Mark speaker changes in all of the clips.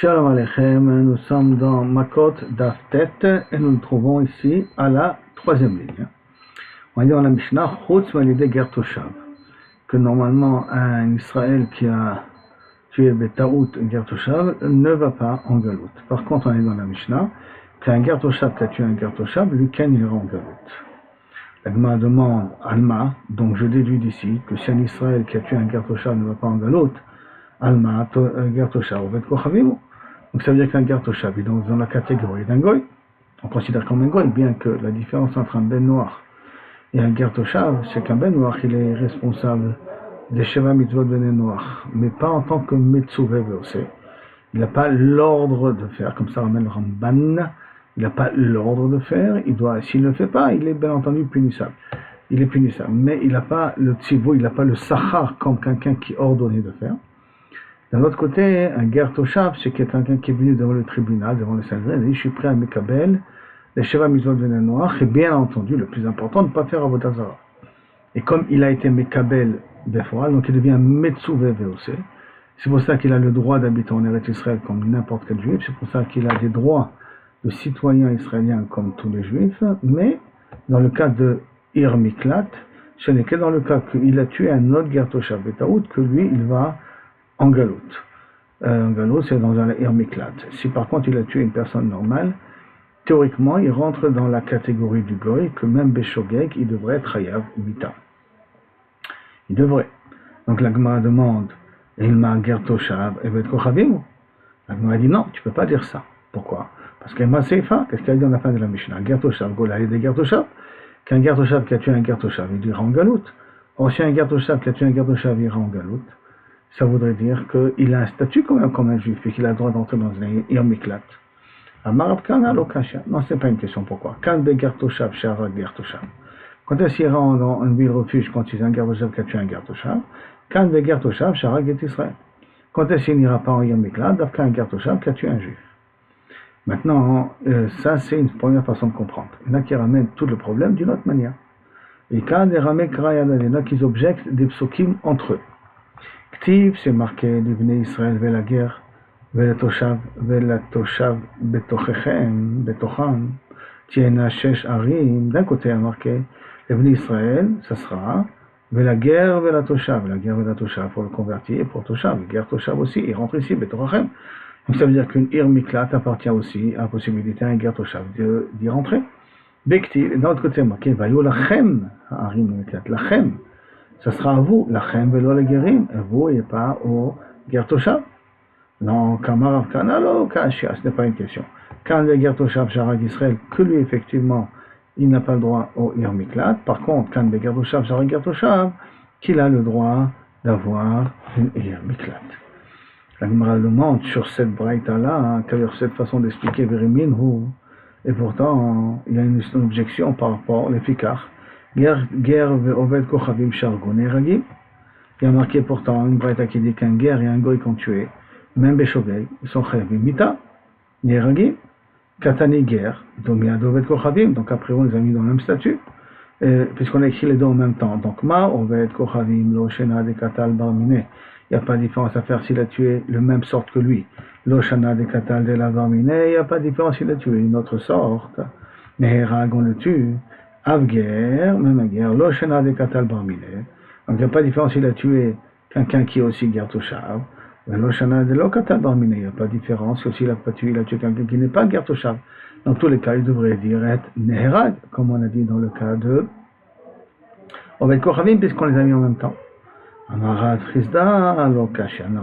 Speaker 1: Shalom Aleichem, nous sommes dans Makot Daf Tet et nous nous trouvons ici à la troisième ligne. On dit dans la Mishnah, Chutz Malideh Ger Toshav, que normalement un Israël qui a tué Betaout Ger Toshav ne va pas en Galout. Par contre, on est dans la Mishnah, qu'un Ger Toshav qui a tué un Ger Toshav, lui il ira en Galout. La Gemara demande Alma, donc je déduis d'ici que si un Israël qui a tué un Ger Toshav ne va pas en Galout, Alma, Ger Toshav, Ovet Kochavimu. Donc ça veut dire qu'un Ger Toshav est dans la catégorie d'un goy. On considère comme un goy, bien que la différence entre un ben noir et un Ger Toshav, c'est qu'un ben noir, il est responsable des Sheva Mitzvot ben noir, mais pas en tant que Metzuvé Veosé. Il n'a pas l'ordre de faire, comme ça ramène le Ramban, il n'a pas l'ordre de faire, il doit, s'il ne le fait pas, il est bien entendu punissable. Il est punissable, mais il n'a pas le tzivou, il n'a pas le sachar comme quelqu'un qui est ordonné de faire. D'un autre côté, un Ger Toshav, c'est quelqu'un qui est venu devant le tribunal, devant le Sanhedrin, et dit je suis prêt à Mekabel, les Sheva Mitzvot ben noir, et bien entendu, le plus important, ne pas faire Avodat Zarah. Et comme il a été Mekabel Befora, donc il devient Metzuvé Veosé. C'est pour ça qu'il a le droit d'habiter en Eretz Israël comme n'importe quel juif, c'est pour ça qu'il a des droits de citoyen israélien comme tous les juifs, mais dans le cas de Ir Miklat, ce n'est que dans le cas qu'il a tué un autre Ger Toshav Betaout que lui, il va en Galout. En Galout, c'est dans un Ir Miklat. Si par contre il a tué une personne normale, théoriquement, il rentre dans la catégorie du goy, que même Beshogeg, il devrait être Hayav Mita. Il devrait. Donc la Gemara demande, Ilma Ger Toshav Evet Kochavimu. La Gemara dit non, tu ne peux pas dire ça. Pourquoi? Parce qu'Ilma Seifa, qu'est-ce qu'elle dit dans la fin de la Mishnah? Ger Toshav, Gola des Ger Toshav. Qu'un Ger Toshav qui a tué un Ger Toshav, il ira en Galout. Or, si un Ger Toshav qui a tué un Ger Toshav ira en Galout, ça voudrait dire qu'il a un statut quand même comme un juif et qu'il a le droit d'entrer dans un Ir Miklat. Amarav Kana Lokasha. Non, c'est pas une question pourquoi. Kan be Ger Toshav, Shara Ger Toshav. Quand est-ce qu'il ira dans une ville refuge quand il y a un Ger Toshav qui a tué un Ger Toshav? Kan be Ger Toshav, Shara Get Israël. Quand est-ce qu'il n'ira pas en Ir Miklat? D'Afka un Ger Toshav qui a tué un juif. Maintenant, ça c'est une première façon de comprendre. Il y en a qui ramènent tout le problème d'une autre manière. Et quand des ramènent Krayana, il y en a qui objectent des psokim entre eux. Ktiv, c'est marqué Divnei Israël ve la guerre, ve la toshav betochechem, betocham, tiena shesh arim. D'un côté, il y a marqué Divnei Israël, ça sera ve la guerre, ve la toshav, pour le convertir, pour toshav, guerre toshav aussi, il rentre ici, betochechem. Donc ça veut dire qu'une Ir Miklat appartient aussi à la possibilité à un Ger Toshav d'y rentrer. Bekti, d'un autre côté, marqué Vayo lachem, arim Miklat, lachem. Ça sera à vous, lachem velo le gerim, à vous et pas au Ger Toshav. Non, Kamarav Kanalo, Kashia, ce n'est pas une question. Quand le Ger Toshav Sharag Israël, que lui effectivement, il n'a pas le droit au Ir Miklat. Par contre, quand le Ger Toshav Sharag Ger Toshav, qu'il a le droit d'avoir une Ir Miklat. La Gemara demande sur cette braïta-là, sur cette façon d'expliquer Veriminhu, et pourtant, il y a une objection par rapport à l'effikar. Ger ve'oved kochavim shargon eragim. Il y a marqué pourtant une braïta qui dit qu'un guerre et un goy qu'on tué, même Beshogeg, ils sont chavim mita, neragim, katani guerre, donc il y a d'oved kochavim, donc après on les a mis dans le même statut, puisqu'on a écrit les deux en même temps. Donc ma, oved kochavim, lo shena de katal barmine. Il n'y a pas de différence à faire s'il a tué le même sorte que lui. L'Oshana de Katal de la Varmine, il n'y a pas de différence s'il a tué une autre sorte. Neherag, on le tue. Avger, même guerre. L'Oshana de Katal Barmine. Donc il n'y a pas de différence s'il a tué quelqu'un qui est aussi Ger Toshav. L'Oshana de l'Okatal Barmine, il n'y a pas de différence s'il a pas tué, il a tué quelqu'un qui n'est pas Ger Toshav. Dans tous les cas, il devrait dire être Neherag, comme on a dit dans le cas de Oved Kochavim, puisqu'on les a mis en même temps. Amarat Chizda, Lokasha, non.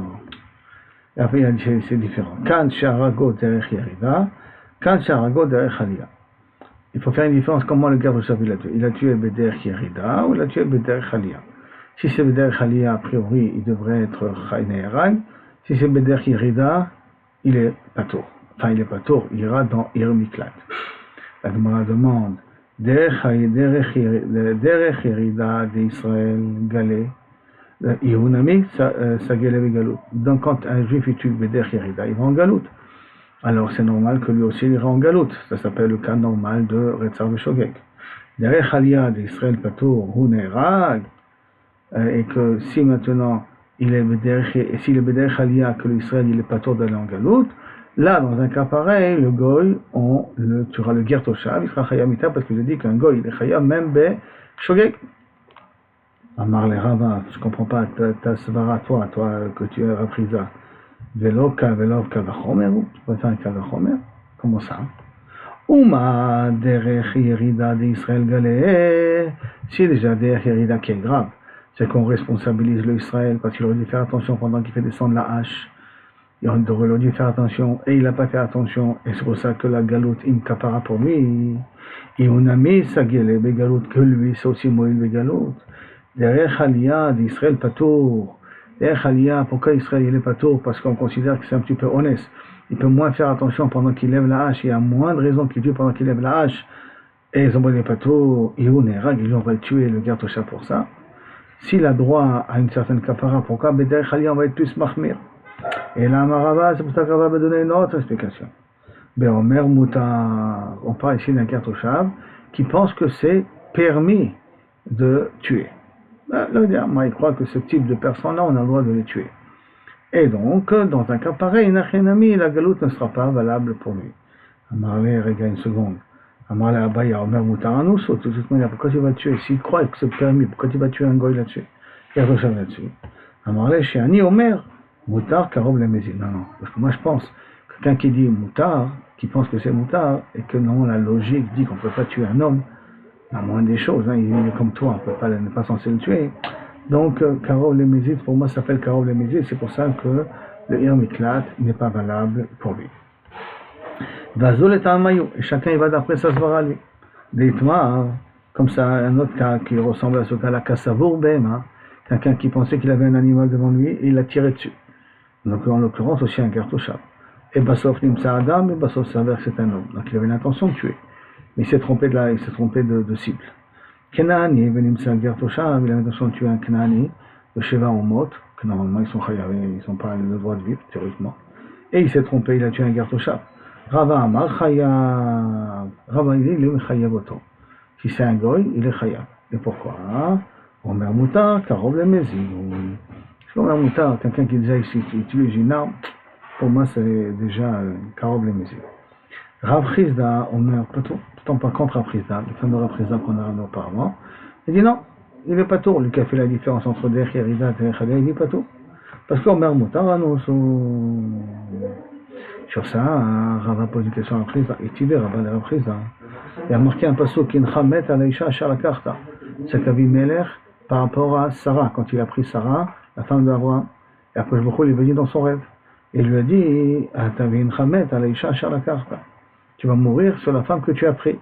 Speaker 1: Et après, il a dit c'est différent. Kan Sharago derech Yeriva, Kan Sharago derech Aliyah. Il faut faire une différence. Comment le Ger Toshav il a tué? Il a tué Bederech Yerida ou il a tué Bederech Aliyah? Si c'est Bederech Aliyah, a priori, il devrait être Chayneherag. Si c'est Bederech Yerida, il est Patour. Enfin, il est Patour, il ira dans Ir Miklat. La Gemara demande Derech Yerida d'Israël Galé. Donc quand un juif tue Bederech Yerida, il va en Galout. Alors c'est normal que lui aussi il ira en Galout. Ça s'appelle le cas normal de Retzar Beshogeg. Derech Aliyah d'Israël Patour, Hu Neherag, et que si maintenant et s'il est Bederech Aliyah, que l'Israël il est pas tôt d'aller en galoute, là, dans un cas pareil, le goy, tu auras le Ger Toshav, il sera Chayam Mita, parce que je dis qu'un goy, il est Chayam même be Shogeg. Amar le Rava, je comprends pas ta svara, toi, que tu as appris ça. Velo Kavachomer, tu peux faire un Kavachomer? Comment ça? Uma derech Yerida d'Israël Galé, c'est déjà derech Yerida qui est grave. C'est qu'on responsabilise le Israël parce qu'il aurait dû faire attention pendant qu'il fait descendre la hache. Il aurait dû faire attention et il n'a pas fait attention. Et c'est pour ça que la galoute im kapara pour lui. Et on a mis sa gueule galoute que lui, c'est aussi Moïl galoute. Derech Aliyah d'Israël Patour. Derech Aliyah, pourquoi Israël il est Patour? Parce qu'on considère que c'est un petit peu honnête. Il peut moins faire attention pendant qu'il lève la hache. Il y a moins de raisons qu'il tue pendant qu'il lève la hache. Et ils ont pas Patour. Et on est rag, on va le tuer, le Ger Toshav pour ça. S'il a droit à une certaine kapara, pourquoi Bederech Aliyah on va être plus mahmir? Et là, Marava, c'est pour ça qu'on va donner une autre explication. Be'omer Moutar, on parle ici d'un Ger Toshav qui pense que c'est permis de tuer. Moi, il croit que ce type de personnes-là, on a le droit de les tuer. Et donc, dans un cas pareil, Nachenami, la galoute ne sera pas valable pour lui. Amarle, regarde une seconde. Amarle, Abaya, Omer Moutar, nous, de toute manière, pourquoi tu vas tuer? S'il croit que c'est permis, pourquoi tu vas tuer un goy là-dessus? Ger Toshav là-dessus. Amarle, chez Ani, Omer, Moutar, Karov, les Mézil. Non, parce que moi, je pense, quelqu'un qui dit Moutar, qui pense que c'est Moutar, et que non, la logique dit qu'on ne peut pas tuer un homme, la moindre des choses, il est comme toi, on n'est pas censé le tuer. Donc, Karov les Mézil, pour moi, ça s'appelle Karov les Mézil, c'est pour ça que le Ir Miklat n'est pas valable pour lui. Vazol est un maillot, et chacun il va d'après sa svara lui. Dites-moi, comme ça, un autre cas qui ressemble à ce cas, la Kassavour Bema, quelqu'un qui pensait qu'il avait un animal devant lui et il l'a tiré dessus. Donc, en l'occurrence, aussi un Ger Toshav. Et Bassof Nimsa Adam, et Bassof s'avère que c'est un homme. Donc, il avait l'intention de tuer. Mais il s'est trompé de cible. Kenaani, Venimsa Ger Toshav, il avait l'intention de tuer un Kenaani, de Sheva Omot, que normalement ils sont chayav, ils n'ont pas le droit de vivre, théoriquement. Et il s'est trompé, il a tué un Ger Toshav. Rava Amar Chayav. Rava, il est Chayav Oto. Si c'est un goy, il est chayav. Et pourquoi? Omer Moutar, Karov le Mézil. Omer Moutar, quelqu'un qui déjà utilise une arme, pour moi c'est déjà Karov le Mézil. Rav Chizda, Omer, plutôt pas contre Rav Chizda, le fameux Rav Chizda qu'on a auparavant, il dit non, il n'est pas tout. Lui qui a fait la différence entre Derech Yerida et Derech Aliyah, il dit pas tout. Parce qu'Omer Moutar, sur ça, Rav pose une question à Rav Chizda, et tu verras, Rav Chizda. Il a marqué un pasuk qui Nchamet Alaïcha Shalakarta. C'est qu'Avimelech par rapport à Sarah, quand il a pris Sarah, la femme d'Abraham, et après il lui a dit dans son rêve. Et il lui a dit, tu vas mourir sur la femme que tu as pris.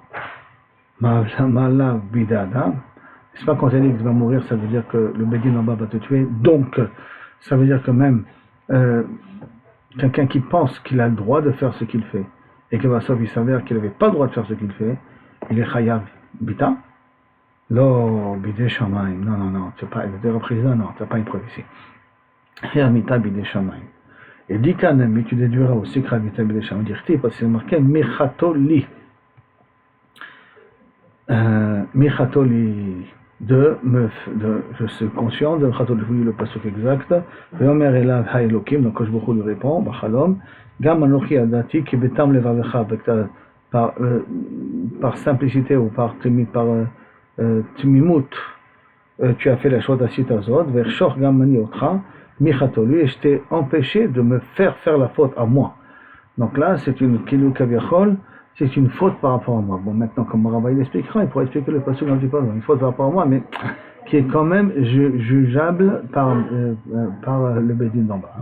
Speaker 1: C'est pas quand elle dit que tu vas mourir, ça veut dire que le Bédin en bas va te tuer. Donc, ça veut dire que même quelqu'un qui pense qu'il a le droit de faire ce qu'il fait, et que sauf il s'avère qu'il n'avait pas le droit de faire ce qu'il fait, il est chayav bita. Lo bidé shamayim. Non, tu n'as pas une preuve ici. Chayav bidé shamayim. Et dit qu'un tu déduiras aussi chayav bidé shamayim. Dire-t-il, parce que c'est marqué michatoli. Michatoli. Je suis conscient de le pasuk exact. Veomer elav haelokim. Donc quand je lui réponds, bachalom. Gam anochi adati ki betam levavecha. Par simplicité ou par timimut, tu as fait la chose d'Asitazod, vers Shor Gamani Otra, Michatolu, et je t'ai empêché de me faire la faute à moi. Donc là, c'est une Kilu Kaviachol, c'est une faute par rapport à moi. Bon, maintenant, comme Rabbi l'expliquera, il pourrait expliquer le passage un petit peu, une faute par rapport à moi, mais qui est quand même jugeable par le Bédin d'en bas.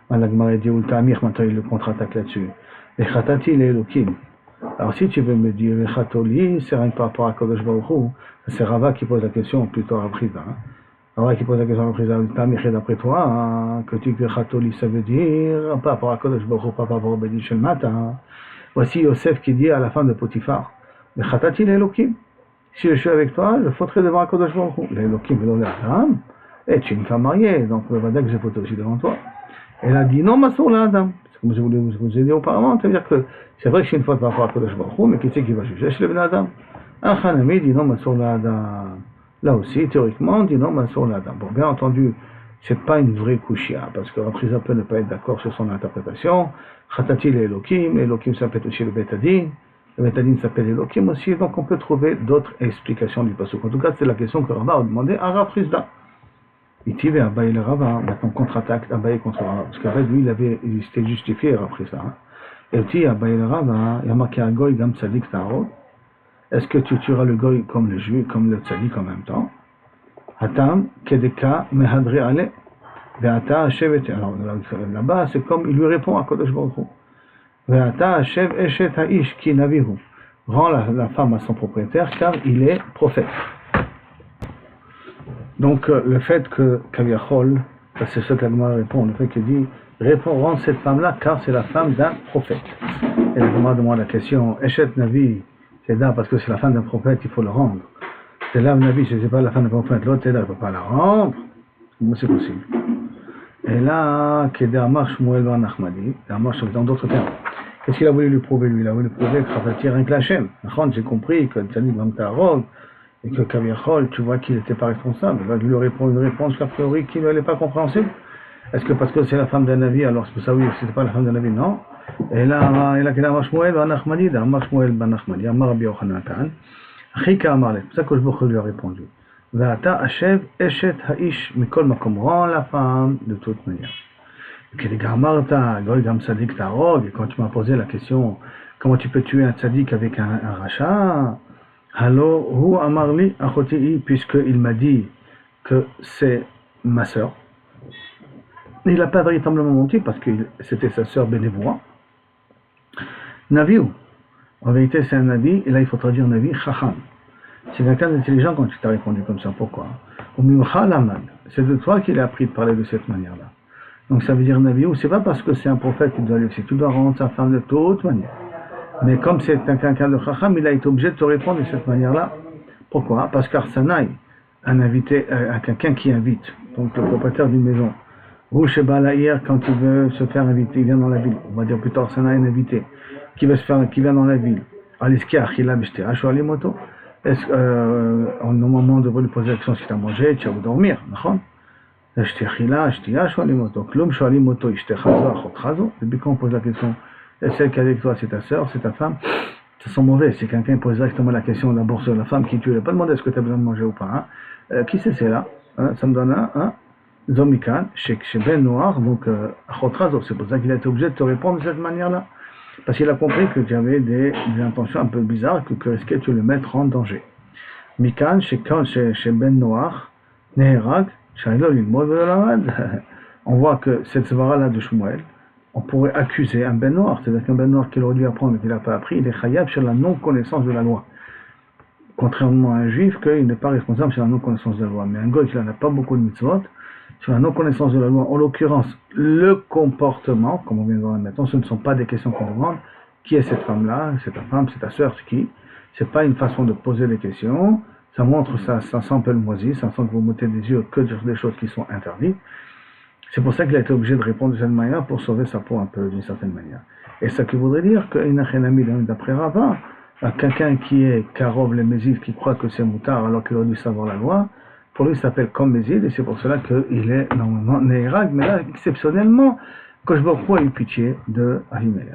Speaker 1: La Gemara dit Ultamir, maintenant il le contre-attaque là-dessus. Et Khatati, les Elohim. Alors si tu veux me dire Chatoli, c'est rien que par rapport à Kodesh Baruch Hu, c'est Rava qui pose la question plutôt à Rav. Rava qui pose la question à Rav, Ultamir, d'après toi, que tu dis Chatoli, ça veut dire par rapport à Kodesh Baruch Hu, pas par rapport au Bédin Shel Mata. Voici Yosef qui dit à la fin de Potiphar, mais Khatati les Elohim. Si je suis avec toi, je faudrais devant Kodesh Baruch Hu. Les Elohim, le Adam, et tu es une femme mariée, donc le Vadak, je fauté aussi devant toi. Elle a dit non, ma soeur, l'Adam. Comme je vous ai dit auparavant, c'est-à-dire que c'est vrai que c'est une faute par rapport à Kodesh Baruch Hu, mais qui c'est qui va juger? C'est le Ben Adam. Un Hanami dit non, ma soeur, l'Adam. Là aussi, théoriquement, on dit non, ma soeur, l'Adam. Bon, bien entendu, c'est pas une vraie kushia, parce que Rav Chizda peut ne pas être d'accord sur son interprétation. Chatati le Elohim ça peut être aussi le Betadin, le Betadin s'appelle Elohim aussi, donc on peut trouver d'autres explications du pasuk. En tout cas, c'est la question que Rava a demandé à Rav Chizda. Itiv et Abaye le Rava, maintenant contre-attaque Abaye contre Rava, parce qu'en fait, lui, il s'était justifié Rav Chizda. Et aussi, Abaye le Rava, il y a marqué un goy, gam tzadik ta'arod. Est-ce que tu tueras le goy comme le juif, comme le tzadik en même temps? Hatam, kedeka, mehadri ale. Ve'ata hashev et... Alors là-bas, c'est comme il lui répond à Kodesh Baruch Hu. Ve'ata hashev eshet ha'ish ki navihu. Rend la femme à son propriétaire car il est prophète. Donc le fait que Kaviachol, c'est ce que la Gemara répond, le fait qu'il dit rend cette femme-là car c'est la femme d'un prophète. Et la Gemara demande la question, eshet navi, c'est là parce que c'est la femme d'un prophète, il faut le rendre. C'est là navi, c'est pas la femme d'un prophète, l'autre c'est là, il ne peut pas la rendre. Comment c'est possible? Et là, Kedamar Shmuel ben Nachmadi, dans d'autres termes. Qu'est-ce qu'il a voulu lui prouver lui? Il a voulu prouver que Rafati rien que la Shem. J'ai compris que Tzadik Bam Ta'arog et que Kaviachol, tu vois qu'il n'était pas responsable. Il va lui répondre une réponse qu'a priori qui n'est pas compréhensible. Est-ce que parce que c'est la femme d'un Navi, alors c'est pour ça oui, c'était pas la femme d'un Navi? Non. Et là, Kedamar Shmuel ben Nachmadi, Damar Shmuel ben Nachmadi, Amar Rabbi Yochanan Kan, Chika Amarle. C'est pour ça que je lui a répondu. Ve'ata hashev eshet ha'ish mikol makom, rend la femme de toute manière. Et quand tu m'as posé la question, comment tu peux tuer un tzadik avec un rachat? Halo hu amarli achoti, puisqu'il m'a dit que c'est ma sœur. Il n'a pas véritablement menti parce que c'était sa sœur bénévoie. Naviou, en vérité c'est un navi, et là il faut traduire navi, chacham. C'est quelqu'un d'intelligent quand tu t'as répondu comme ça. Pourquoi? C'est de toi qu'il a appris de parler de cette manière-là. Donc ça veut dire Naviou, c'est pas parce que c'est un prophète qui doit le faire. Tu dois rendre sa femme de toute manière. Mais comme c'est quelqu'un de Chacham, il a été obligé de te répondre de cette manière-là. Pourquoi? Parce qu'Arsanaï, un invité, quelqu'un qui invite, donc le propriétaire d'une maison, ou chez Balaïr, quand il veut se faire inviter, il vient dans la ville. On va dire plutôt Arsanaï, un invité, qui vient dans la ville. Aliska, Achila, Bishtea, Shoalimoto. Est-ce normalement on devrait lui poser la question si tu as mangé, tu as dormir, d'accord? Et puis quand on pose la question, celle qui est avec toi, c'est ta sœur, c'est ta femme, ça sent mauvais. Si quelqu'un pose directement la question d'abord sur la femme qui tue, il n'a pas demandé est-ce que tu as besoin de manger ou pas. Hein? Qui c'est là? Ça me donne un Zomikan, chez Ben Noir, donc Achotrazo. C'est pour ça qu'il a été obligé de te répondre de cette manière-là. Parce qu'il a compris que tu avais des intentions un peu bizarres, que risquait de le mettre en danger. Mikan, chez Ben Noach, Neherag, on voit que cette svara-là de Shmuel, on pourrait accuser un Ben Noach, c'est-à-dire qu'un Ben Noach qui aurait dû apprendre et qu'il n'a pas appris, il est chayab sur la non-connaissance de la loi. Contrairement à un juif, qu'il n'est pas responsable sur la non-connaissance de la loi. Mais un goy qui n'a pas beaucoup de mitzvot, sur la non-connaissance de la loi, en l'occurrence, le comportement, comme on vient de voir maintenant, ce ne sont pas des questions qu'on demande. Qui est cette femme-là? C'est ta femme, c'est ta sœur, c'est qui? C'est pas une façon de poser les questions. Ça montre, ça sent un peu le moisi, ça sent que vous mettez des yeux que sur des choses qui sont interdites. C'est pour ça qu'il a été obligé de répondre de cette manière pour sauver sa peau un peu d'une certaine manière. Et ça qui voudrait dire d'après Rava, quelqu'un qui est Karov le Mézid, qui croit que c'est moutard alors qu'il aurait dû savoir la loi, pour lui, il s'appelle comme Mézid, et c'est pour cela qu'il est normalement Neherag, mais là, exceptionnellement, Kosh Baruch Hu a eu pitié de Ahimelech.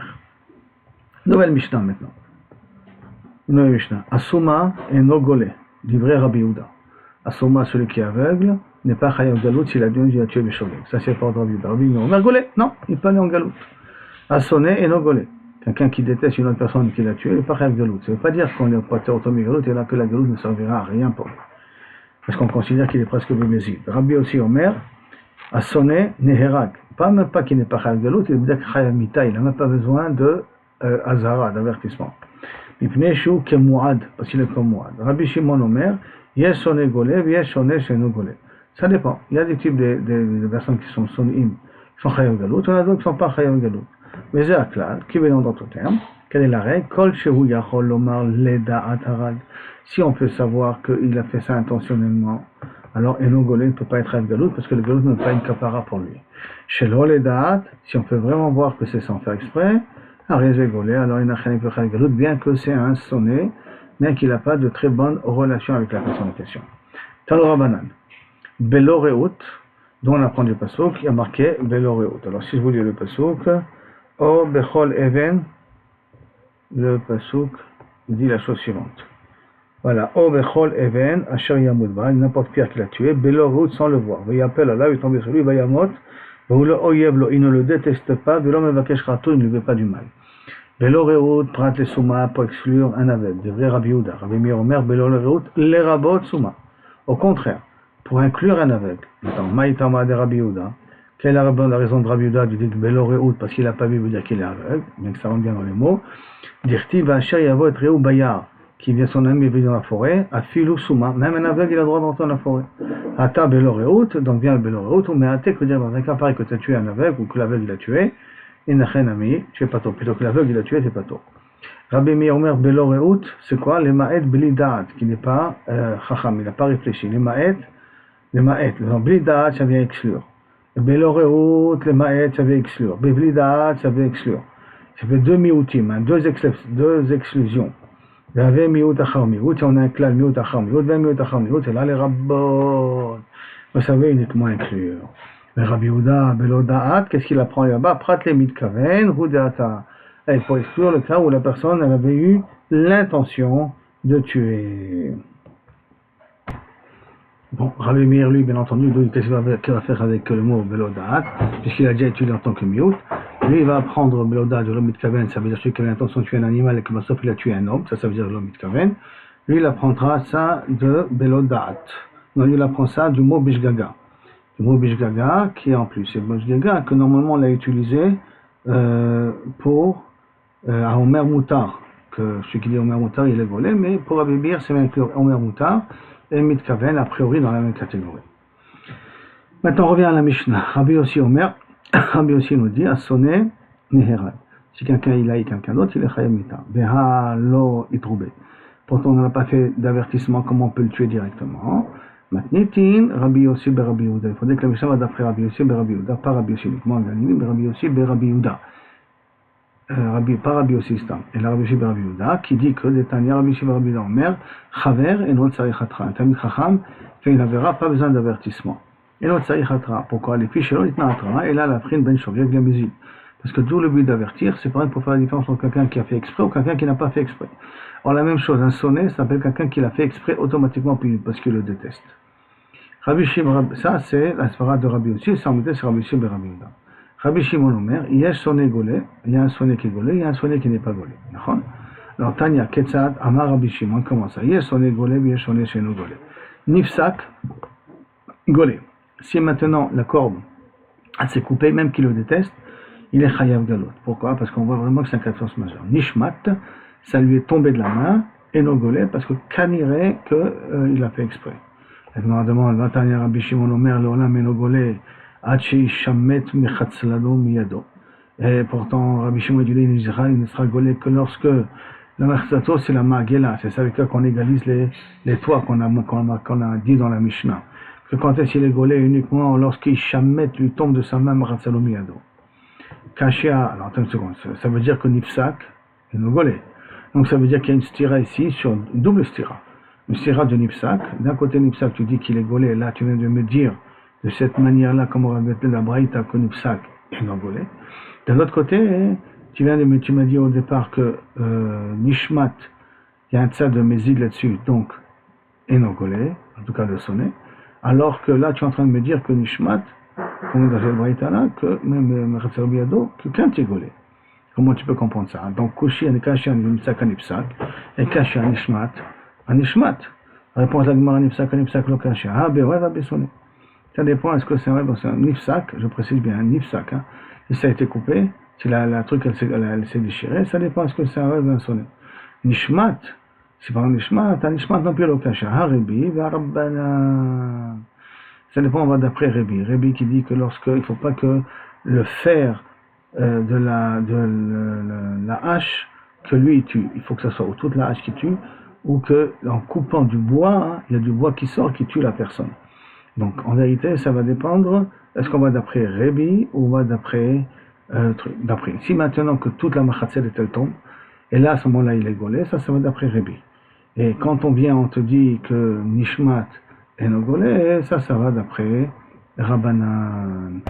Speaker 1: Nouvelle Mishnah maintenant. Nouvelle Mishnah. Asuma et Nogole, livré Rabbi Yehuda. Asuma, celui qui est aveugle, n'est pas Chayav Galout s'il a dû tuer Béchogé. Ça, c'est pas Rabbi Yehuda. Rabbi Yehuda, Nogole, non, il peut aller en Galout. Assoné et Nogole. Quelqu'un qui déteste une autre personne qui l'a tué, il n'est pas Chayav Galout. Ça ne veut pas dire qu'on est pas automé Galout, et là que la Galout ne servira à rien pour lui. Parce qu'on considère qu'il est presque Bémézid. Rabbi aussi Omer, a sonné Neherag. Même pas qu'il n'est pas Chayav Galout, il est peut-être Chayav Mita, il n'a même pas besoin de Azara, d'avertissement. Mipnei Shu Kemouad, parce qu'il est comme Mouad. Rabbi Shimon Omer, Yesh sonné Golé, Yesh sonné Sheno Golé. Ça dépend. Il y a des types de personnes qui sont Sonim, qui sont Chayav Galout, il y en a d'autres qui ne sont pas Chayav Galout. Mais c'est Aklal, qui veut dans d'autres termes. Quelle est la règle? Kol Shehu Yachol Lomar Leda Atarag. Si on peut savoir qu'il a fait ça intentionnellement, alors Eno Golé ne peut pas être Chayav Galout parce que le Galout n'est pas une kapara pour lui. Chez l'Oledaat, si on peut vraiment voir que c'est sans faire exprès, alors il n'a rien peut Chayav Galout, bien que c'est un sonné, bien qu'il n'a pas de très bonne relation avec la personne en question. Tano Rabanan. Belo Reut, dont on apprend du pasuk, il y a marqué Velo Reut. Alors si je vous lis le pasuk, O Bechol Even, le pasuk dit la chose suivante. Voilà, O Bechol Even, Asher Yamud Ba, n'importe pierre qu'il a tué, Velo Reut sans le voir. Il appelle Allah, il tombe sur lui, Vayamot, il ne le déteste pas, Velo Mevakesh Rato, il ne lui veut pas du mal. Velo Reut, Prat le Souma, pour exclure un aveugle. De vrai Rabbi Yehuda, Rabbi Meir Omer, Velo Reut, les Rabot Souma. Au contraire, pour inclure un aveugle. Maintenant, Maïtama de Rabbi Yehuda. Quelle est la raison de Rabbi Yehuda du dit Velo Reut, parce qu'il n'a pas vu, veut dire qu'il est aveugle, bien que ça rentre bien dans les mots. Dirti, Vacher Yavot Reu Bayar, qui vient son ami vit dans la forêt, à Filou Souma, même un aveugle, il a le droit d'entrer dans la forêt. Ata Velo Reut, donc vient le Velo Reut, mais Ate, que dire dans un cas pareil que tu as tué un aveugle, ou que l'aveugle il a tué, Inachenami, tu es pas tôt. Plutôt que l'aveugle il a tué, tu es pas tôt. Rabbi Meir Omer Belo Reut, c'est quoi? Les Ma'et Blidaat, qui n'est pas Chacham, il n'a pas réfléchi. Les Ma'et, Blidaat, ça vient exclure. Belo Reut, les Ma'et, ça vient exclure. Blidaat, ça vient exclure. Ça fait deux mioutim, hein, deux exclusions. Vave miut achar miut, on a un clan miut achar miut, vave miut achar miut, et là les rabbot, vous savez uniquement inclure. Mais Rabbi Yehuda, Belo Da'at, qu'est-ce qu'il apprend là-bas? Prat le mitkaven, Hudata. Et pour exclure le cas où la personne elle avait eu l'intention de tuer. Bon, Rabbi Meir, lui, bien entendu, qu'est-ce qu'il va faire avec le mot Belo Da'at, puisqu'il a déjà étudié en tant que miut. Lui, il va prendre Belo Da'at de l'homme mitkaven, ça veut dire celui qui avait l'intention de tuer un animal et que sauf il a tué un homme, ça veut dire l'homme mitkaven. Lui, il apprendra ça de Belo Da'at. Non, lui, il apprend ça du mot Bishgaga. Le mot Bishgaga, qui est en plus, c'est le Bishgaga que normalement on l'a utilisé pour à Omer Moutar, que celui qui dit Omer Moutar il est volé, mais pour Rabbi Meir c'est même que Omer Moutar et Mitkaven a priori dans la même catégorie. Maintenant on revient à la Mishnah. Rabbi Yossi Omer, Rabbi Yossi nous dit, à sonner Neherad. Si quelqu'un il haït quelqu'un d'autre, il est Chayem Mita. Beha lo itroube. Pourtant on n'a pas fait d'avertissement comment on peut le tuer directement. Matnitin, Rabbi Yossi be Rabbi Yehuda. Il faudrait que la Mishnah va d'après Rabbi Yossi be Rabbi Yehuda, pas Rabbi Yossi uniquement, mais Rabbi Yossi be Rabbi Yehuda. Pas Rabbi Yossi Stam. Et la Rabbi Yossi be Rabbi Yehuda, qui dit que les Tanya Rabbi Yossi be Rabbi Yehuda Omer, Chaver et non Tsarich Hatra. Un Tamid Chacham fait une avéra, pas besoin d'avertissement. Et non Tsarich Hatra. Pourquoi? Les fiches, ils n'ont Hatra, et là la prime ben Shoviek la musique. Parce que tout le but d'avertir, c'est pareil pour faire la différence entre quelqu'un qui a fait exprès ou quelqu'un qui n'a pas fait exprès. Or, la même chose, un sonnet, ça s'appelle quelqu'un qui l'a fait exprès automatiquement parce qu'il le déteste. Rabbi Shimon, ça c'est la svara de Rabbi Yossi, ça en mettait sur Rabbi Shimon et Rabbi Yehuda. Rabbi Shimon Omer, il y a un sonnet gaulé, il y a un sonnet qui est gaulé, il y a un sonnet qui n'est pas gaulé. D'accord? Alors, Tanya, Ketzad, Amar Rabbi Shimon, comment ça? Il y a un sonnet gaulé, il y a un sonnet chez nous gaulé. Nifsak, gaulé. Si maintenant la corde, elle s'est coupée, même qu'il le déteste, il est chayav galot. Pourquoi? Parce qu'on voit vraiment que c'est un cas de force majeure. Nishmat, ça lui est tombé de la main, et non gaulé, parce que Kanire, qu'il a fait exprès. On demande, Vatania Rabbi Shimon Omer, L'olam enogolé, Hachi Shamet Mechatzlado Miyado. Et pourtant, Rabbi Shimon dit, il ne sera golé que lorsque la Mechzato, c'est la Magela. C'est ça avec ça qu'on égalise les toits qu'on a dit dans la Mishnah. Que quand est-ce qu'il est golé uniquement lorsqu'il Shamet lui tombe de sa main Mechatzlado Miyado. Kashia, alors attends une seconde, ça veut dire que Nifsak est golé. Donc ça veut dire qu'il y a une stira ici, sur une double stira. Une stira de Nifsak. D'un côté, Nifsak, tu dis qu'il est gaulé. Là, tu viens de me dire de cette manière-là, comme on va mettre la braïta, que Nifsak est non gaulé. De l'autre côté, tu m'as dit au départ que Nishmat, il y a un tsad de Mézid là-dessus, donc est non gaulé, en tout cas le sonnet. Alors que là, tu es en train de me dire que Nishmat, comme dans cette braïta-là, que même Ratsalobiyado, que quand tu es gaulé. Comment tu peux comprendre ça? Donc, Kushi, Kashi, Nifsak, Nifsak, et Kashi, Nishmat. Nishmat. Réponse à la Gemara Nifsak, Nifsak, Lokashia. Ah, ben ouais, va besonner. Ça dépend, est-ce que c'est vrai, c'est un Nifsak, je précise bien, un Nifsak, hein. Si ça a été coupé, si la truc elle s'est déchirée, ça dépend, est-ce que c'est un vrai ou un sonnet. Nishmat, c'est pas un Nishmat, non plus Lokashia. Ah, Rebi, va Rabbana. Ça dépend, on va d'après Rebi. Rebi qui dit que il ne faut pas que le fer de la hache que lui tue, il faut que ça soit ou toute la hache qui tue, ou que en coupant du bois, hein, il y a du bois qui sort qui tue la personne. Donc en vérité, ça va dépendre, est-ce qu'on va d'après Rebi ou on va d'après si maintenant que toute la machatzel elle tombe, et là à ce moment-là il est gaulé, ça va d'après Rebi. Et quand on te dit que Nishmat est non gaulé, ça va d'après Rabbanan.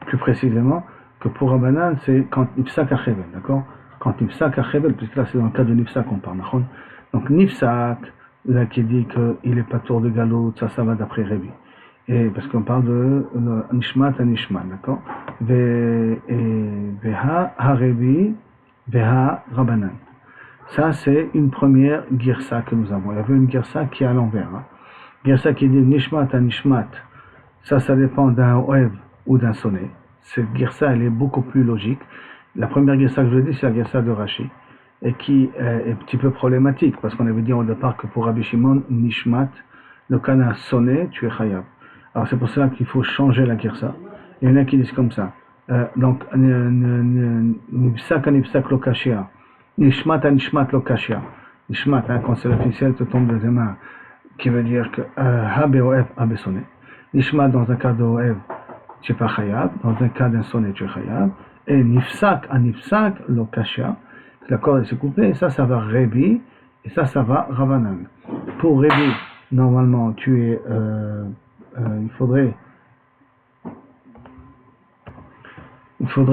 Speaker 1: Plus précisément, que pour Rabbanan, c'est quand Nifsak Achevel, d'accord? Quand Nifsak Achevel, puisque là c'est dans le cas de Nifsak qu'on parle, d'accord? Donc Nifsak, là qui dit qu'il n'est pas tour de galop, ça va d'après Rébi. Et parce qu'on parle de Nishmat à Nishmat, d'accord? Veha Harebi, Veha Rabbanan. Ça, c'est une première girsa que nous avons. Il y avait une girsa qui est à l'envers. Hein. Girsa qui dit Nishmat à Nishmat, ça dépend d'un oev ou d'un sonnet. Cette girsa, elle est beaucoup plus logique. La première girsa que je dis, c'est la girsa de Rashi, et qui est un petit peu problématique, parce qu'on avait dit au départ que pour Rabbi Shimon, Nishmat, le cas d'un sonnet, tu es chayav. Alors c'est pour cela qu'il faut changer la girsa. Il y en a qui disent comme ça. Donc, Nifsak à Nifsak lo kashia. Nishmat à Nishmat lo kashia. Nishmat, hein, quand c'est l'officiel, te tombe des mains, qui veut dire que Ha be'oev, Ha sonnet. Nishmat dans un cas de oev, tu n'es pas chayav. Dans un cas d'un sonnet, tu es chayav. Et Nifsak à Nifsak lo kashia. La corde est coupée, et ça va Rébi, et ça va Rabbanan. Pour Rébi, normalement, il faudrait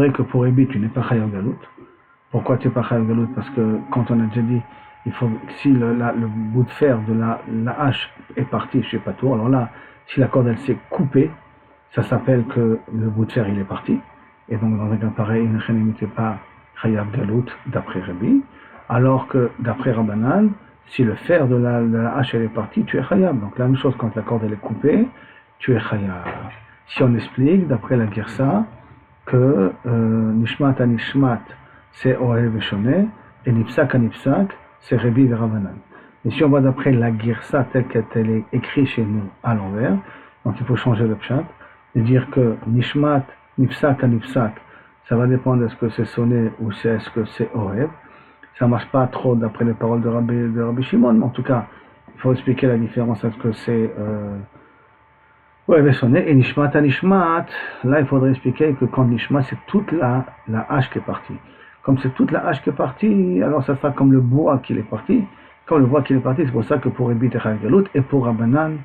Speaker 1: que pour Rébi, tu n'es pas chayav galout. Pourquoi tu n'es pas chayav galout? Parce que, quand on a déjà dit, si le bout de fer de la hache est parti chez Patour, alors là, si la corde elle s'est coupée, ça s'appelle que le bout de fer il est parti. Et donc, dans un cas pareil, une chaîne n'était pas chayav galout d'après Rébi, alors que d'après Rabbanan, si le fer de la hache elle est parti, tu es chayav. Donc la même chose quand la corde elle est coupée, tu es chayav. Si on explique d'après la Girsa que Nishmat à Nishmat c'est Ohev et Shoneh, et Nifsak à Nifsak c'est Rébi et Rabbanan. Et si on va d'après la Girsa telle qu'elle est écrite chez nous à l'envers, donc il faut changer le pshat, et dire que Nishmat, Nifsak à Nifsak, ça va dépendre de ce que c'est sonné ou est-ce que c'est Ohev. Ça ne marche pas trop d'après les paroles de Rabbi Shimon, mais en tout cas, il faut expliquer la différence entre ce que c'est Ohev et sonné. Et Nishmat à Nishmat, là il faudrait expliquer que quand Nishmat, c'est toute la hache qui est partie. Comme c'est toute la hache qui est partie, alors ça sera comme le bois qui est parti. Comme le bois qui est parti, c'est pour ça que pour Rébi, tu es chayav galout, et pour Rabbanan,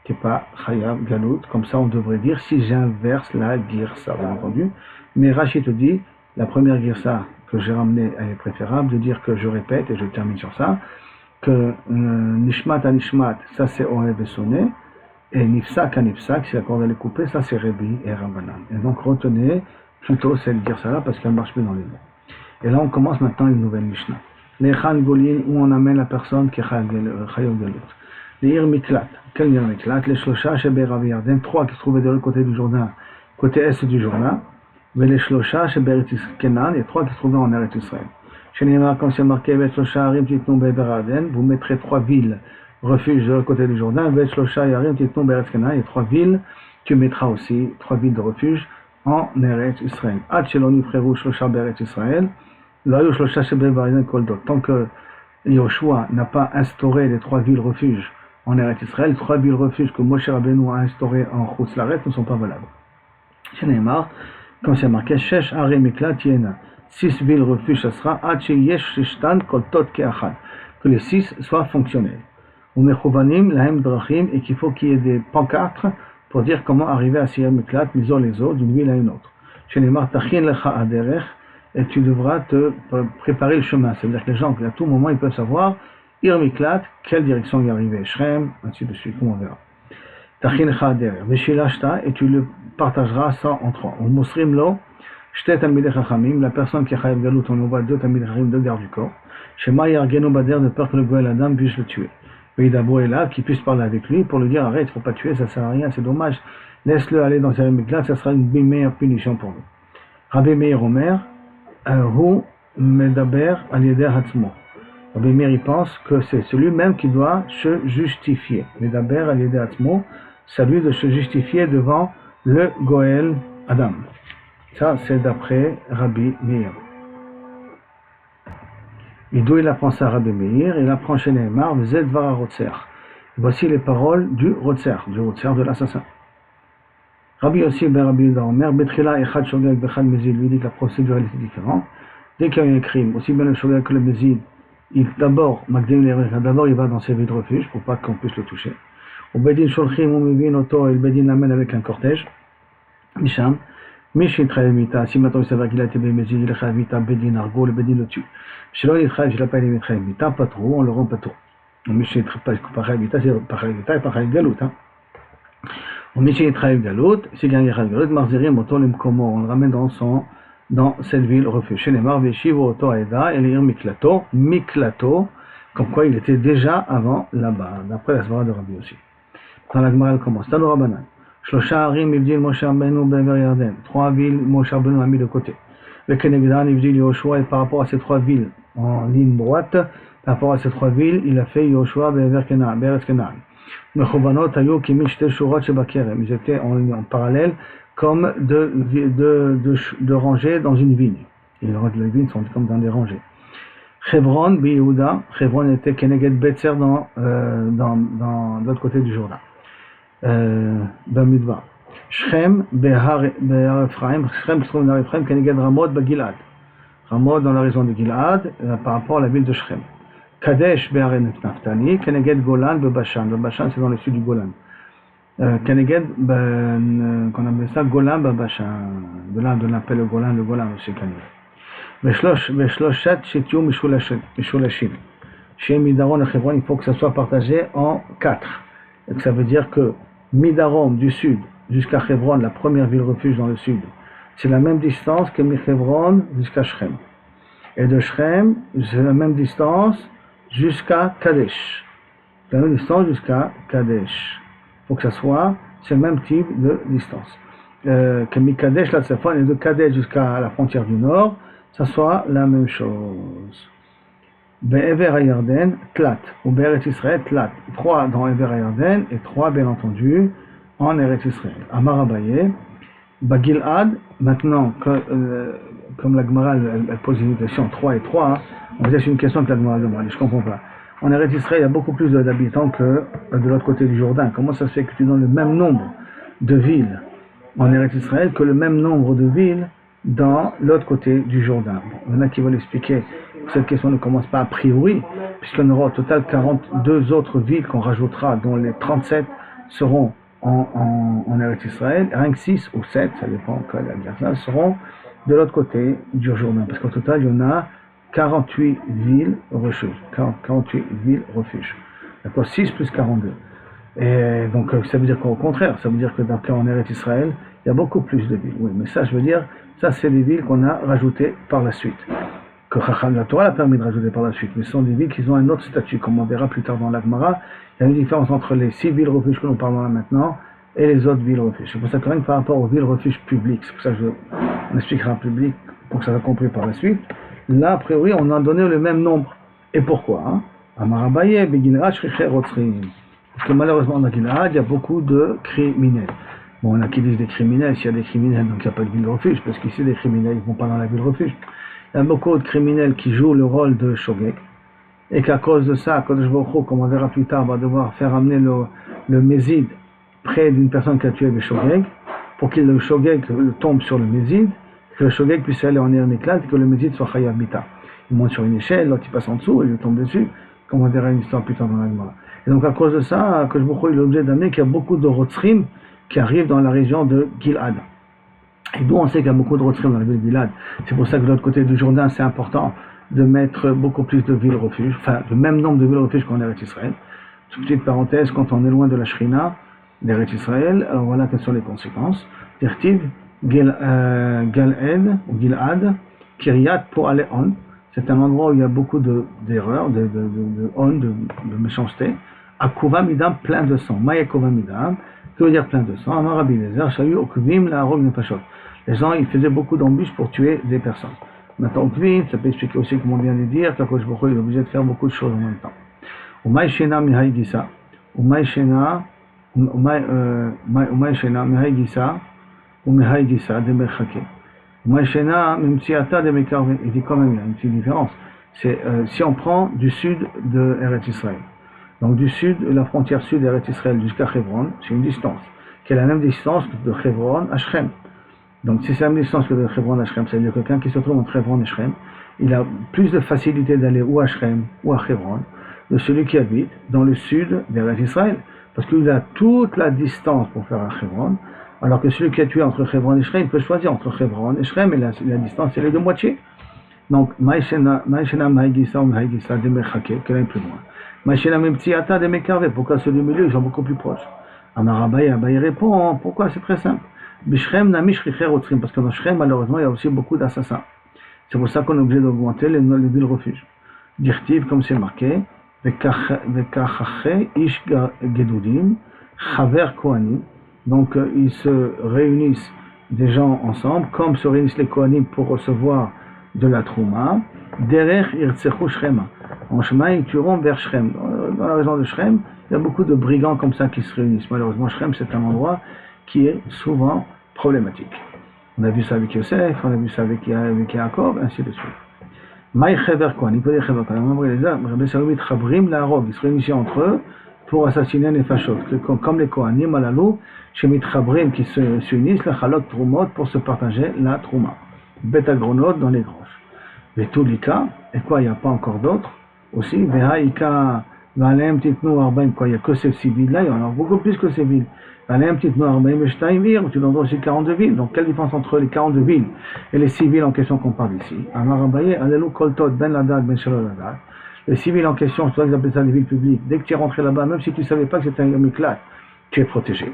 Speaker 1: tu n'es pas chayav galout. Comme ça, on devrait dire si j'inverse la girsa, bien entendu. Mais Rashi te dit, la première girsa que j'ai ramenée, elle est préférable, de dire que je répète, et je termine sur ça, que Nishmat à Nishmat, ça c'est Ohev et sonné, et Nifsak à Nifsak, si la corde elle est coupée, ça c'est Rébi et Rabbanan. Et donc retenez plutôt cette girsa-là, parce qu'elle marche bien dans les mots. Et là on commence maintenant une nouvelle Mishnah. Les Khan Golin, où on amène la personne qui est chayav galout. Les Ir Miklat, quel Ir Miklat? Les Shlosha Shebe Rav Yarden, 3 qui se trouvaient de l'autre côté du Jourdain, côté est du Jourdain. Les Shlosha Shebe Eretz Kenan, et 3 qui se trouvaient en Eretz Israël. Chez Neymar, comme c'est marqué, les Shlosha Harim Titnou Be'er Aden, vous mettrez 3 villes, refuge de l'autre côté du Jourdain. Les Shlosha Harim Titnou Be'er Kenan, et 3 villes, tu mettras aussi 3 villes de refuge en Eretz Israël. Ad Sheloni Frérou Shlosha Be'eretz Israël. Tant que Yoshua n'a pas instauré les 3 villes refuges en Eretz Israël, 3 villes refuges que Moshe Rabbeinu a instaurées en Chutz Laret ne sont pas valables. Chez Neymar, comme c'est marqué, 6 villes refuges, ça sera que les 6 soient fonctionnels. Et qu'il faut qu'il y ait des pancartes pour dire comment arriver à Sir Miklat, miso les autres, d'une ville à une autre. Chez Neymar, Tachin Lecha Aderech, et tu devras te préparer le chemin. C'est-à-dire que les gens, à tout moment, ils peuvent savoir, Ir Miklat, quelle direction y arriver, Shrem, ainsi de suite, comme on verra. Tachin Lecha Aderech, Veshilashta, et tu le partageras ça en 3. Ou Mosrim Lo, Shtet Talmidei Chachamim, la personne qui a chayav galout, on envoie 2 Talmidei Chachamim, 2 gardes du corps. Shema Yargenu Bader, de peur que le Goël Adam puisse le tuer. Veidabo est là, qui puisse parler avec lui pour lui dire arrête, il ne faut pas tuer, ça ne sert à rien, c'est dommage. Laisse-le aller dans ses Miklat, ça sera une meilleure punition pour lui. Rabbi Meir Omer, Hu Medaber Al-Yeder Hatzmo. Rabbi Meir, il pense que c'est celui-même qui doit se justifier. Medaber Al-Yeder Hatzmo, c'est lui de se justifier devant le Goël Adam. Ça, c'est d'après Rabbi Meir. Et d'où il apprend ça, Rabbi Meir? Il apprend chez Neymar, Zed Vara Rotzer. Voici les paroles du Rotzer de l'assassin. Rabbi aussi, Ben Rabbi Omer, Betrila Echad Shogeg Bechad Mezid, lui dit que la procédure est différente. Dès qu'il y a un crime, aussi bien le Shogeg que le Mezid, d'abord il va dans ses villes de refuge pour pas qu'on puisse le toucher. Au Bedin Sholchim, on Mevin Oto, et le Bedin l'amène avec un cortège. Misham, Mish Yitraev Mita, si maintenant il s'avère qu'il a été bémézi, il a Mita, Bedin Argo, le Bedin le tue. Shelo Yitraev, je l'appelle pas Yitraev Mita, pas trop, on le rend pas trop. Mish Yitraev Mita, c'est pareil Galout. Mish Yitraev Galout, si gagne Yitraev Galout, Marzirim, Oto, Lemkomo, on le ramène dans cette ville refuge. Chez les Marvéchivo, Oto, Aeda, Elir Miklato, comme quoi il était déjà avant là-bas, d'après la Svara de Rabbi aussi. Dans la Gemara, elle commence. Tano Rabbanan. Shlosha Harim, Ibdil, Moshe Rabbeinu, Be'ever Yarden. 3 villes, Moshe Rabbeinu a mis de côté. Le Kenegdan, Ibdil, Yoshua, et par rapport à ces 3 villes, en ligne droite, par rapport à ces 3 villes, il a fait Yoshua, Be'ever Kenan, Be'eretz Kenan. Mechovanot, Ayo, Kimi, Shte, Shurot, Shebakerem. Ils étaient en parallèle, comme de rangées dans une vigne. Et les vignes sont comme dans des rangées. Hebron, Yehuda, Hebron était Keneged Betzer dans l'autre côté du Jourdain. Bamidbar. Shrem, Behar Ephraim, Shrem se trouve dans Ephraim, Keneged Ramot, Gilad. Ramot dans la région de Gilad, par rapport à la ville de Shrem. Kadesh, Behar Naftali, Keneged Golan, Bashan. Le Bashan, c'est dans le sud du Golan. Keneged, qu'on appelle ça Golan, Bashan. De là, on appelle le Golan aussi, Keneged. Veshloshat Shetium Mishulashim. Chez Midaron et Hebron, il faut que ça soit partagé en 4. Et que ça veut dire que Midaron du sud jusqu'à Hebron, la première ville refuge dans le sud, c'est la même distance que Hebron jusqu'à Shrem. Et de Shrem, c'est la même distance jusqu'à Kadesh. La même distance jusqu'à Kadesh. Il faut que ça soit, c'est le même type de distance. Que Mikadesh, la Tzafon, et de Kadesh jusqu'à la frontière du nord, ça soit la même chose. Be'ever Yarden, Tlat, ou Be'eretz Israël, Tlat. 3 dans Ever Yarden et 3, bien entendu, en Eretz Israël. Amar Abaye, Bagilad, maintenant, comme la Gemara elle pose une question 3 et 3, on va dire c'est une question que la Gemara demande, je ne comprends pas. En Eretz Israël, il y a beaucoup plus d'habitants que de l'autre côté du Jourdain. Comment ça se fait que tu donnes le même nombre de villes en Eretz Israël que le même nombre de villes dans l'autre côté du Jourdain? Bon, il y en a qui veulent expliquer que cette question ne commence pas a priori, puisqu'on aura au total 42 autres villes qu'on rajoutera, dont les 37 seront en Eretz Israël, rien que 6 ou 7, ça dépend de la guerre, seront de l'autre côté du Jourdain, parce qu'au total il y en a 48 villes refuges. 48 villes refuges. D'accord, 6 plus 42. Et donc ça veut dire qu'au contraire, ça veut dire que en Eretz Israël, il y a beaucoup plus de villes. Oui, mais ça, je veux dire, ça c'est des villes qu'on a rajoutées par la suite. Que Chacham la Torah a permis de rajouter par la suite. Mais ce sont des villes qui ont un autre statut, comme on verra plus tard dans l'Agmara. Il y a une différence entre les 6 villes refuges que nous parlons là maintenant et les autres villes refuges. C'est pour ça que même par rapport aux villes refuges publiques, c'est pour ça que on expliquera en public pour que ça soit compris par la suite. Là, a priori, on a donné le même nombre. Et pourquoi? Amar Abaye, Begilad, Shricher, Rotzrim. Parce que malheureusement, dans Gilad, il y a beaucoup de criminels. Bon, on a qui disent des criminels, s'il y a des criminels, donc il n'y a pas de ville refuge, parce qu'ici, les criminels, ils ne vont pas dans la ville refuge. Il y a beaucoup de criminels qui jouent le rôle de shogeg, et qu'à cause de ça, Kodesh Baruch Hu, comme on verra plus tard, va devoir faire amener le mézid près d'une personne qui a tué le shogeg, pour que le shogeg tombe sur le mézid, que le shogeg puisse aller en Ermiklat, et que le mézid soit chayav mita. Il monte sur une échelle, l'autre il passe en dessous, et il tombe dessus, comme on verra une histoire plus tard dans la Gemara. Et donc à cause de ça, Kodesh Baruch Hu, il est obligé d'amener qu'il y a beaucoup de rotzrim qui arrivent dans la région de Gilad. Et d'où on sait qu'il y a beaucoup de rotzrim dans la ville de Gilad. C'est pour ça que de l'autre côté du Jourdain, c'est important de mettre beaucoup plus de villes refuges, enfin le même nombre de villes refuges qu'en Eretz Israël. Petite parenthèse, quand on est loin de la Shrina d'Eretz Israël, alors voilà quelles sont les conséquences. Dirtiv, Galed, ou Gilad, Kiryat pour aller on. C'est un endroit où il y a beaucoup d'erreurs, de méchanceté. Akuva midam, plein de sang. Mayakova midam, que veut dire plein de sang? Amar Rabbi Eliezer, Shayu okuvim la harog nefashot. Les gens, ils faisaient beaucoup d'embûches pour tuer des personnes. Maintenant, okuvim, ça peut expliquer aussi, comme on vient de dire, qu'Akadosh Baruch Hu, il est obligé de faire beaucoup de choses en même temps. Umay shena mihai gisa, umay shena mihai gisa, umihai gisa de merchake. Umay shena mimtsiata de mekarve. Il dit quand même, il y a une petite différence. C'est si on prend du sud de Eretz Israël. Donc du sud, la frontière sud d'Eretz Israël jusqu'à Hebron, c'est une distance, qui est la même distance que de Hebron à Shrem. Donc si c'est la même distance que de Hebron à Shrem, c'est-à-dire que quelqu'un qui se trouve entre Hebron et Shrem, il a plus de facilité d'aller ou à Shrem ou à Hebron, de celui qui habite dans le sud d'Eretz Israël, parce qu'il a toute la distance pour faire à Hebron, Alors que celui qui a tué entre Hebron et Shrem, il peut choisir entre Hebron et Shrem, et la distance elle est de moitié. Donc, Maïshena Maïgisa ou Maïgisa de Mechake, qu'elle est plus loin. Maïshena Meptiata de Mekarve, pourquoi ceux du milieu, ils sont beaucoup plus proches. Amarabaye répond, pourquoi? C'est très simple. Bishrem Namish Richer Otzrim, parce que dans Shrem, malheureusement, il y a aussi beaucoup d'assassins. C'est pour ça qu'on est obligé d'augmenter les villes refuges. Dirtiv, comme c'est marqué, Vekachache Ish Gedudim, Chaver Kohanim. Donc, ils se réunissent des gens ensemble, comme se réunissent les Kohanim pour recevoir de la Trouma. Derech Irtsechu Shrema. En chemin, ils tueront vers Shrem. Dans la région de Shrem, il y a beaucoup de brigands comme ça qui se réunissent. Malheureusement, Shrem, c'est un endroit qui est souvent problématique. On a vu ça avec Yosef, on a vu ça avec Yaakov, ainsi de suite. Maï Chever Kohanim, il peut dire Chever Kohanim, ils se réunissent entre eux pour assassiner les fachos, comme les Kohanim, Alalou, chez Mitchabrim qui s'unissent, le Chalot Trumot pour se partager la Trouma. Betagronot dans les granges. Vetulika, et quoi, il n'y a pas encore d'autres aussi, Vehaïka, Valem Titnou Arbaim, quoi, il n'y a que ces 6 villes-là, il y en a beaucoup plus que ces villes. Valem Titnou Arbaim Eshtaimir, tu donnes aussi 42 villes. Donc, quelle différence entre les 42 villes et les 6 villes en question qu'on parle ici? Amarabaye, Alelu Koltot, Ben Ladad, Ben Shalol Ladad. Les 6 villes en question, c'est pour ça qu'ils appellent ça des villes publiques. Dès que tu es rentré là-bas, même si tu ne savais pas que c'était un miklat, tu es protégé.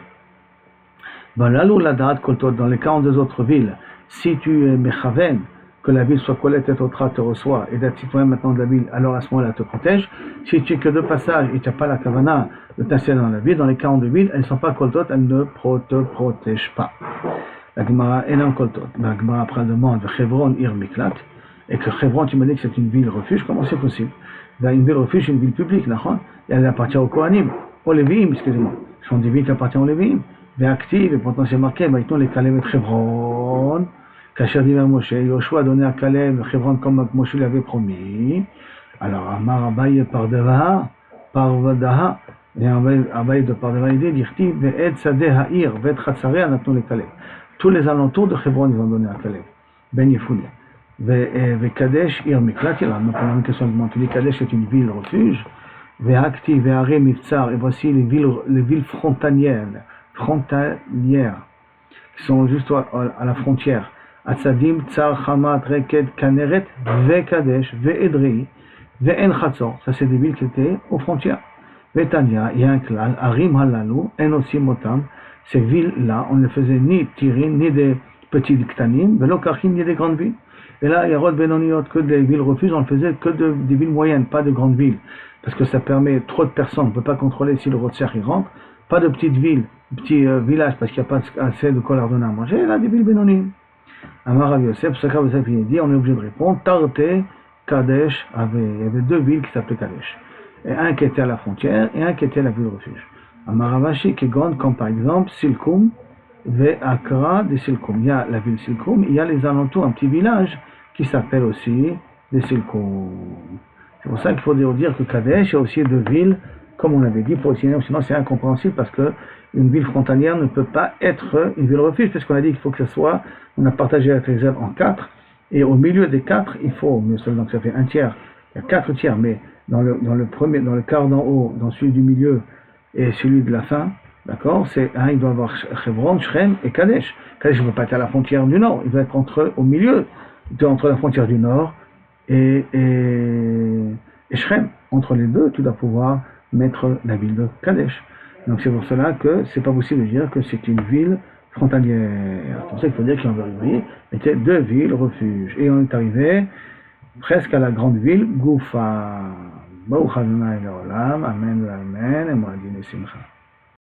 Speaker 1: Ben, Lalou Ladad, Koltot, dans les 42 autres villes, si tu es Mechaven, que la ville soit collée tête au trat, te reçoit, et d'être citoyen maintenant de la ville, alors à ce moment-là, elle te protège. Si tu es que de passage et tu n'as pas la kavana de t'installer dans la ville, dans les 42 villes, elles ne sont pas koltot, elles ne te protègent pas. La Gemara est en koltot. La Gemara après demande de Hebron ir miklat, et que Hebron, tu m'as dit que c'est une ville refuge, comment c'est possible? Une ville refuge, une ville publique, et elle appartient aux Kohanim, aux Lévi'im, excusez-moi. Ce sont des villes qui appartiennent aux Lévi'im. Mais actives, et pourtant c'est marqué, maintenant les Kalem et Hebron. Kacher dit à Moshe, Yoshua a donné à Caleb, Hebron comme Moshe l'avait promis. Alors, Amar Abaye Pardeva, Parvadaha, et Abaye de Pardeva, il dit, Dirti, Ve'ed Sadeh Ha'ir, Ve'ed Chatzare, Anatnou les Caleb. Tous les alentours de Hebron, ils ont donné à Caleb. Ben Yefoune. Ve'Kadesh, Ir Miklat, il a une question de moi. Tu dis Kadesh est une ville refuge. Ve'Akti, Ve'are Miftsar, et voici les villes frontalières, qui sont juste à la frontière. Atzadim, Tsar, Hamat, Reket, Kaneret, Ve-Kadesh, Ve-Edrei, Ve-En Chatzor. Ça, c'est des villes qui étaient aux frontières. Vetania, il y a un klal, Arim Halalou, Enosim Motam. Ces villes-là, on ne faisait ni Tirin, ni des petits Ktanim, Velokachim, ni des grandes villes. Et là, Yarod Benoniot, que des villes refuges, on ne faisait que des villes moyennes, pas de grandes villes. Parce que ça permet trop de personnes, on ne peut pas contrôler si le Rotser y rentre. Pas de petites villes, petits villages, parce qu'il n'y a pas assez de quoi leur donner à manger. Et là, des villes Benonim. Amar Rav Yosef, ce qu'Rav Yosef dit, on est obligé de répondre. Tarte, Kadesh, il y avait 2 villes qui s'appelaient Kadesh. Et un qui était à la frontière et un qui était à la ville refuge. Amar Ravashi, Kegon, comme par exemple Silkoum, Ve Akra de Silkoum. Il y a la ville Silkoum, il y a les alentours, un petit village qui s'appelle aussi de Silkoum. C'est pour ça qu'il faut dire que Kadesh, il y a aussi 2 villes, comme on l'avait dit, pour sinon c'est incompréhensible parce que une ville frontalière ne peut pas être une ville refuge, parce qu'on a dit qu'il faut que ce soit, on a partagé la réserve en 4, et au milieu des 4, il faut, donc ça fait un tiers, il y a 4 tiers, mais dans le quart d'en haut, dans celui du milieu et celui de la fin, d'accord, il doit avoir Hebron, Shrem et Kadesh. Kadesh ne peut pas être à la frontière du nord, il doit être au milieu, entre la frontière du nord et Shrem. Entre les deux, tu dois pouvoir mettre la ville de Kadesh. Donc c'est pour cela que c'est pas possible de dire que c'est une ville frontalière. C'est pour ça qu'il faut dire qu'en vérité, était 2 villes refuges. Et on est arrivé presque à la grande ville Goufa. Baruch Adonai Leolam, Amen, Amen, et Moadin et Simcha.